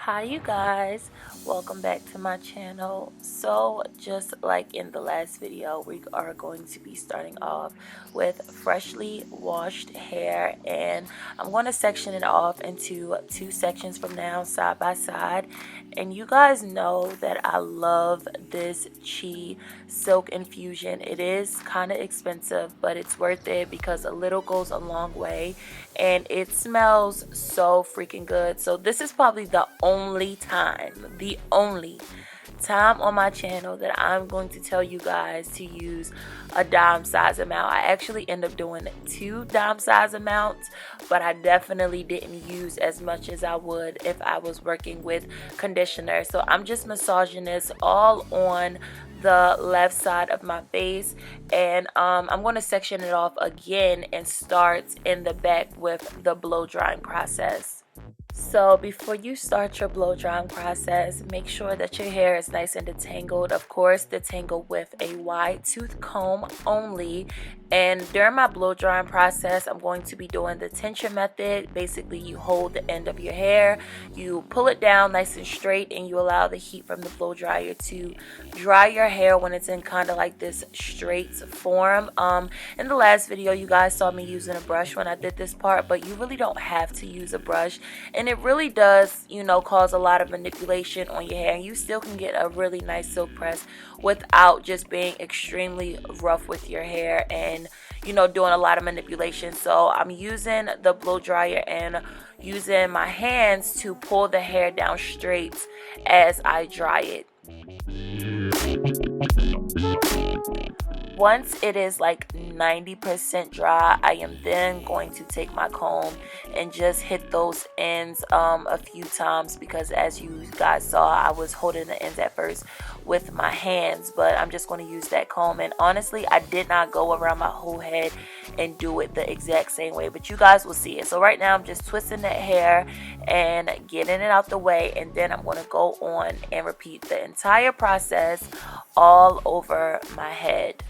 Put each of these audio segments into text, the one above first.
Hi you guys, welcome back to my channel. So just like in the last video, we are going to be starting off with freshly washed hair, and I'm going to section it off into two sections from now, side by side. And you guys know that I love this Chi silk infusion. It is kind of expensive, but it's worth it because a little goes a long way, and it smells so freaking good. So this is probably the only time on my channel that I'm going to tell you guys to use a dime size amount. I actually end up doing two dime size amounts, but I definitely didn't use as much as I would if I was working with conditioner. So I'm just massaging this all on the left side of my face, and I'm going to section it off again and start in the back with the blow drying process. So before you start your blow drying process, make sure that your hair is nice and detangled. Of course, detangle with a wide tooth comb only. And during my blow drying process, I'm going to be doing the tension method. Basically, you hold the end of your hair, you pull it down nice and straight, and you allow the heat from the blow dryer to dry your hair when it's in kind of like this straight form. In the last video, you guys saw me using a brush when I did this part, but you really don't have to use a brush. And it really does, cause a lot of manipulation on your hair. And you still can get a really nice silk press without just being extremely rough with your hair and, doing a lot of manipulation. So I'm using the blow dryer and using my hands to pull the hair down straight as I dry it. Once it is like 90% dry, I am then going to take my comb and just hit those ends a few times, because as you guys saw, I was holding the ends at first with my hands, but I'm just going to use that comb. And honestly, I did not go around my whole head and do it the exact same way, but you guys will see it. So right now I'm just twisting that hair and getting it out the way, and then I'm going to go on and repeat the entire process all over my head.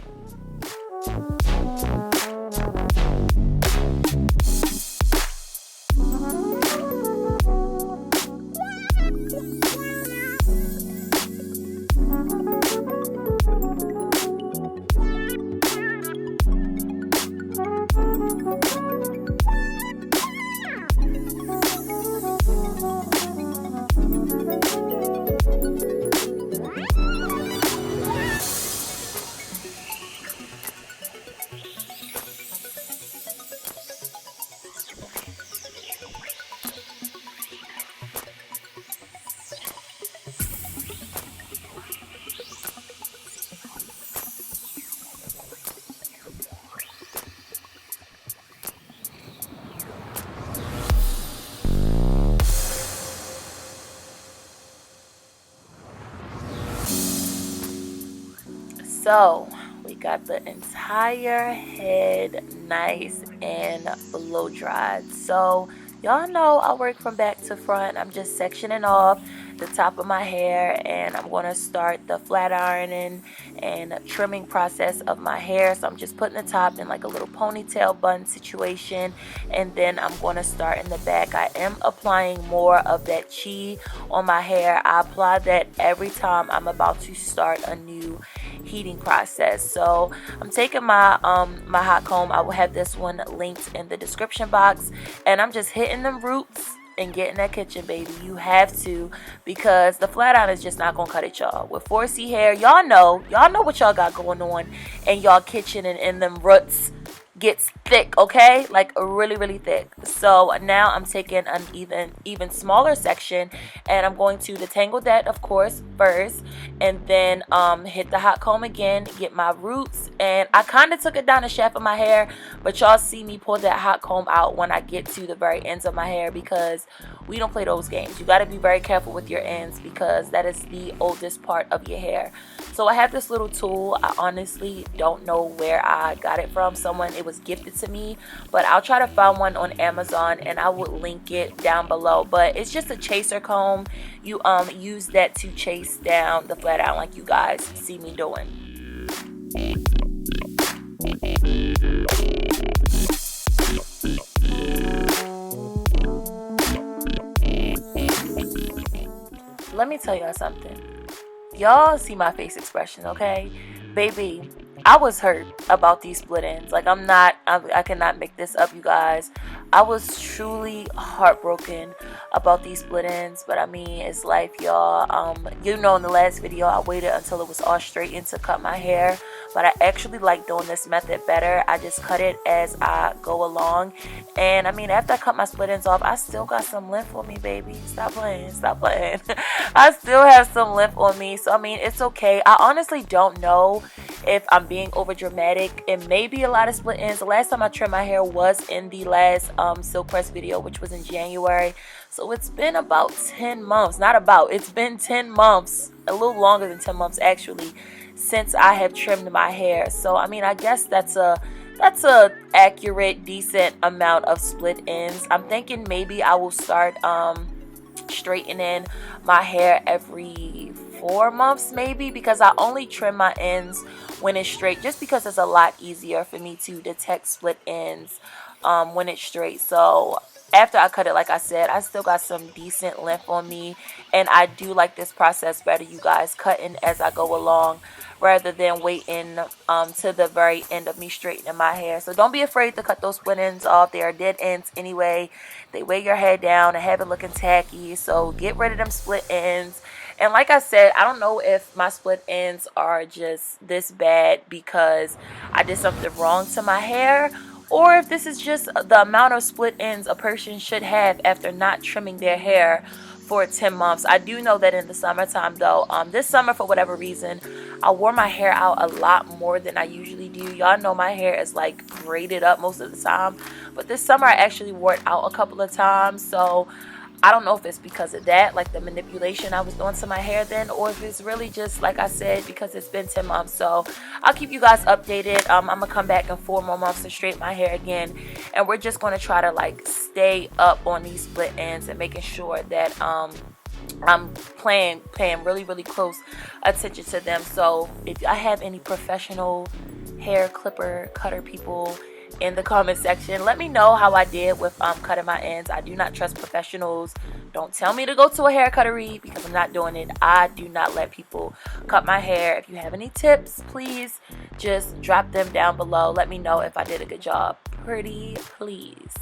So we got the entire head nice and blow dried. So y'all know I work from back to front. I'm just sectioning off the top of my hair, and I'm going to start the flat ironing and trimming process of my hair. So I'm just putting the top in like a little ponytail bun situation, and then I'm going to start in the back. I am applying more of that Chi on my hair. I apply that every time I'm about to start a new heating process. So I'm taking my my hot comb. I will have this one linked in the description box, and I'm just hitting them roots and getting that kitchen, baby. You have to, because the flat iron is just not gonna cut it, y'all. With 4C hair, y'all know what y'all got going on in y'all kitchen, and in them roots gets thick, okay, like really thick. So now I'm taking an even smaller section, and I'm going to detangle that, of course, first, and then hit the hot comb again, get my roots. And I kind of took it down the shaft of my hair, but y'all see me pull that hot comb out when I get to the very ends of my hair, because we don't play those games. You got to be very careful with your ends, because that is the oldest part of your hair. So I have this little tool. I honestly don't know where I got it from. It was gifted to me, but I'll try to find one on Amazon and I would link it down below. But it's just a chaser comb. You use that to chase down the flat iron like you guys see me doing. let me tell y'all something. Y'all see my face expression, okay? Baby, I was hurt about these split ends. Like, I cannot make this up, you guys. I was truly heartbroken about these split ends, but I mean, it's life, y'all. You know, in the last video, I waited until it was all straightened to cut my hair, but I actually like doing this method better. I just cut it as I go along, and I mean, after I cut my split ends off, I still got some length on me, baby. Stop playing, stop playing. I still have some length on me, so I mean, it's okay. I honestly don't know if I'm being over dramatic. It may be a lot of split ends. The last time I trimmed my hair was in the last silk press video, which was in January. So it's been about 10 months. Not about, it's been 10 months, a little longer than 10 months actually, since I have trimmed my hair. So I mean, I guess that's a accurate, decent amount of split ends. I'm thinking maybe I will start straightening my hair every 4 months maybe, because I only trim my ends when it's straight, just because it's a lot easier for me to detect split ends when it's straight. So after I cut it, like I said, I still got some decent length on me, and I do like this process better, you guys, cutting as I go along rather than waiting to the very end of me straightening my hair. So don't be afraid to cut those split ends off. They are dead ends anyway. They weigh your hair down and have it looking tacky, so get rid of them split ends. And like I said, I don't know if my split ends are just this bad because I did something wrong to my hair, or if this is just the amount of split ends a person should have after not trimming their hair for 10 months. I do know that in the summertime though, this summer for whatever reason, I wore my hair out a lot more than I usually do. Y'all know my hair is like braided up most of the time, but this summer I actually wore it out a couple of times. So I don't know if it's because of that, like the manipulation I was doing to my hair then, or if it's really just, like I said, because it's been 10 months. So I'll keep you guys updated. I'm going to come back in 4 more months to straighten my hair again. And we're just going to try to like stay up on these split ends and making sure that I'm paying really, really close attention to them. So if I have any professional hair clipper cutter people in the comment section, let me know how I did with cutting my ends. I do not trust professionals. Don't tell me to go to a hair cuttery, because I'm not doing it. I do not let people cut my hair. If you have any tips, please just drop them down below. Let me know if I did a good job. Pretty please.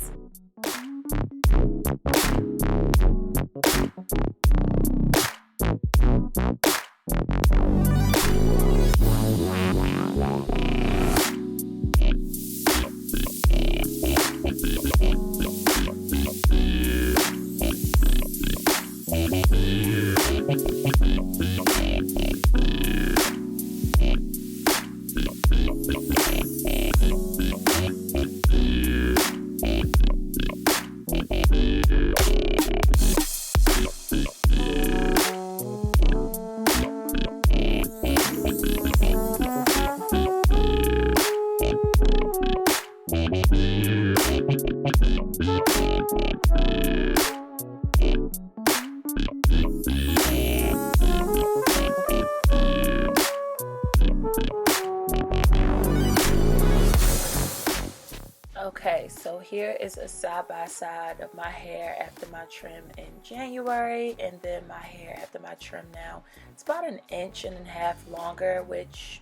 Okay, so here is a side-by-side of my hair after my trim in January, and then my hair after my trim now. It's about 1.5 inches longer, which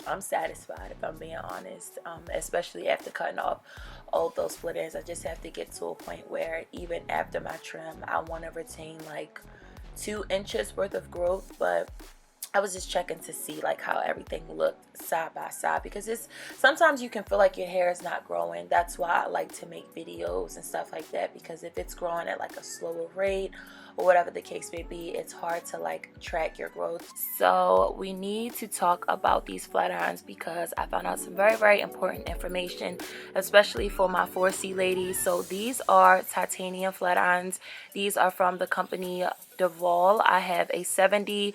I'm satisfied, if I'm being honest, especially after cutting off all those split ends. I just have to get to a point where even after my trim, I want to retain like 2 inches worth of growth. But I was just checking to see like how everything looked side by side, because it's sometimes you can feel like your hair is not growing. That's why I like to make videos and stuff like that, because if it's growing at like a slower rate or whatever the case may be, it's hard to like track your growth. So we need to talk about these flat irons, because I found out some very, very important information, especially for my 4C ladies. So these are titanium flat irons. These are from the company Duval. I have a 70%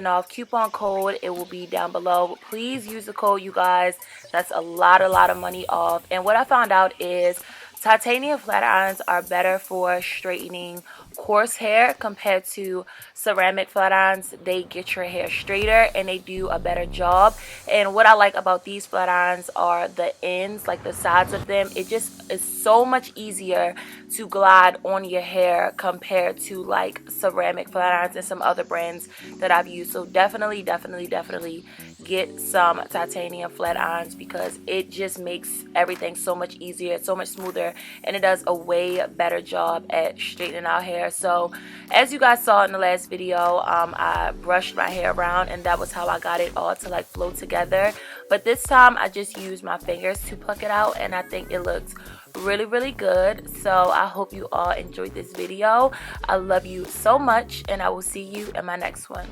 off coupon code. It will be down below. Please use the code, you guys. That's a lot of money off. And what I found out is Titanium flat irons are better for straightening coarse hair compared to ceramic flat irons. They get your hair straighter and they do a better job. And what I like about these flat irons are the ends, like the sides of them. It just is so much easier to glide on your hair compared to like ceramic flat irons and some other brands that I've used. So definitely get some titanium flat irons because it just makes everything so much easier, so much smoother, and it does a way better job at straightening our hair. So as you guys saw in the last video, I brushed my hair around and that was how I got it all to like flow together. But this time I just used my fingers to pluck it out, and I think it looks really good. So I hope you all enjoyed this video. I love you so much, and I will see you in my next one.